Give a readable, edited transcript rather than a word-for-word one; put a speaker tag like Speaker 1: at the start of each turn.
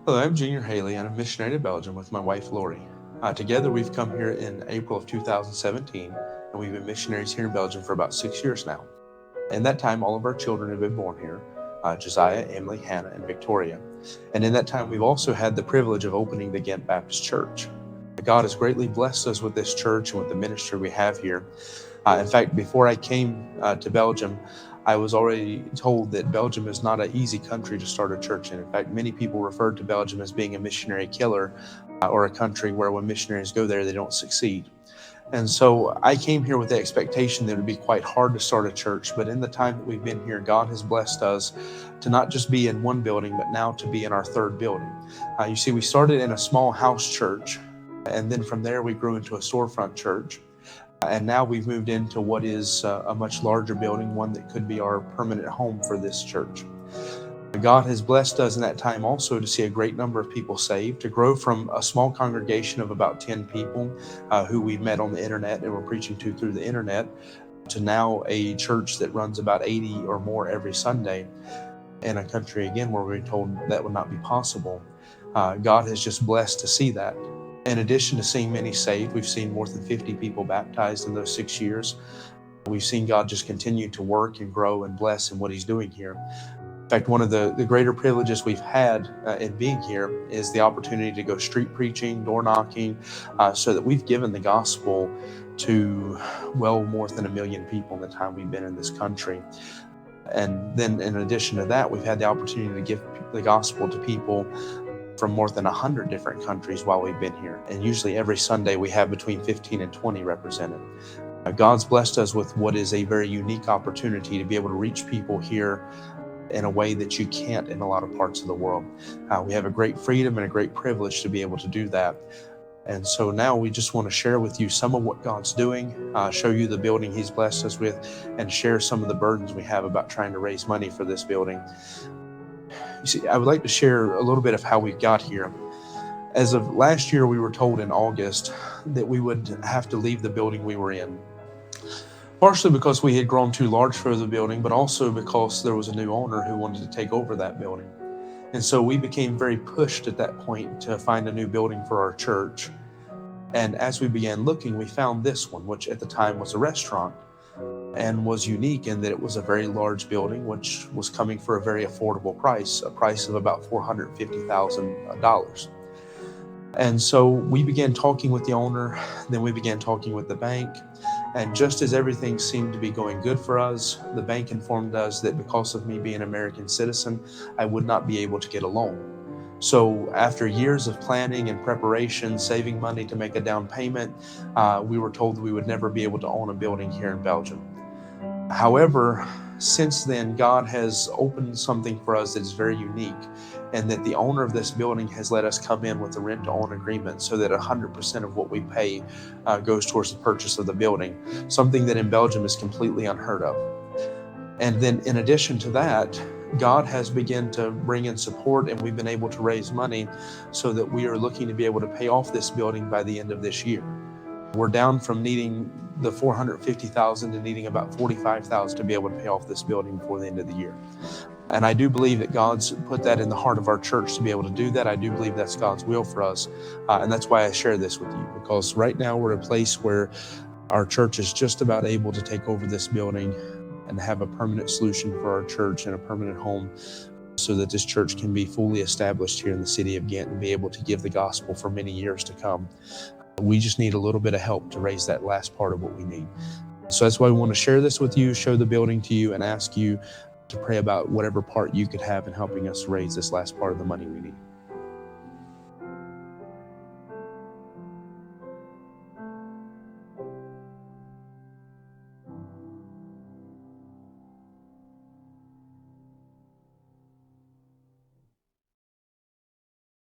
Speaker 1: Hello, I'm Junior Haley, and I'm a missionary to Belgium with my wife Lori. Together, we've come here in April of 2017, and we've been missionaries here in Belgium for about 6 years now. In that time, all of our children have been born here, Josiah, Emily, Hannah, and Victoria. And in that time, we've also had the privilege of opening the Ghent Baptist Church. God has greatly blessed us with this church and with the ministry we have here. In fact, before I came to Belgium, I was already told that Belgium is not an easy country to start a church in. In fact, many people refer to Belgium as being a missionary killer or a country where when missionaries go there, they don't succeed. And so I came here with the expectation that it would be quite hard to start a church. But in the time that we've been here, God has blessed us to not just be in one building, but now to be in our third building. You see, we started in a small house church, and then from there we grew into a storefront church. And now we've moved into what is a much larger building, one that could be our permanent home for this church. God has blessed us in that time also to see a great number of people saved, to grow from a small congregation of about 10 people who we met on the internet and were preaching to through the internet, to now a church that runs about 80 or more every Sunday in a country, again, where we're told that would not be possible. God has just blessed to see that. In addition to seeing many saved, we've seen more than 50 people baptized in those 6 years. We've seen God just continue to work and grow and bless in what He's doing here. In fact, one of the greater privileges we've had in being here is the opportunity to go street preaching, door knocking, so that we've given the gospel to well more than 1 million people in the time we've been in this country. And then in addition to that, we've had the opportunity to give the gospel to people from more than 100 different countries while we've been here. And usually every Sunday we have between 15 and 20 represented. God's blessed us with what is a very unique opportunity to be able to reach people here in a way that you can't in a lot of parts of the world. We have a great freedom and a great privilege to be able to do that. And so now we just want to share with you some of what God's doing, show you the building He's blessed us with, and share some of the burdens we have about trying to raise money for this building. You see, I would like to share a little bit of how we got here. As of last year, we were told in August that we would have to leave the building we were in. Partially because we had grown too large for the building, but also because there was a new owner who wanted to take over that building. And so we became very pushed at that point to find a new building for our church. And as we began looking, we found this one, which at the time was a restaurant, and was unique in that it was a very large building, which was coming for a very affordable price, a price of about $450,000. And so we began talking with the owner, then we began talking with the bank, and just as everything seemed to be going good for us, the bank informed us that because of me being an American citizen, I would not be able to get a loan. So after years of planning and preparation, saving money to make a down payment, we were told that we would never be able to own a building here in Belgium. However, since then, God has opened something for us that is very unique, and that the owner of this building has let us come in with a rent-to-own agreement so that 100% of what we pay goes towards the purchase of the building, something that in Belgium is completely unheard of. And then in addition to that, God has begun to bring in support, and we've been able to raise money so that we are looking to be able to pay off this building by the end of this year. We're down from needing the $450,000 to needing about $45,000 to be able to pay off this building before the end of the year. And I do believe that God's put that in the heart of our church to be able to do that. I do believe that's God's will for us. And that's why I share this with you, because right now we're at a place where our church is just about able to take over this building and have a permanent solution for our church and a permanent home, so that this church can be fully established here in the city of Ghent and be able to give the gospel for many years to come. We just need a little bit of help to raise that last part of what we need. So that's why we want to share this with you, show the building to you, and ask you to pray about whatever part you could have in helping us raise this last part of the money we need.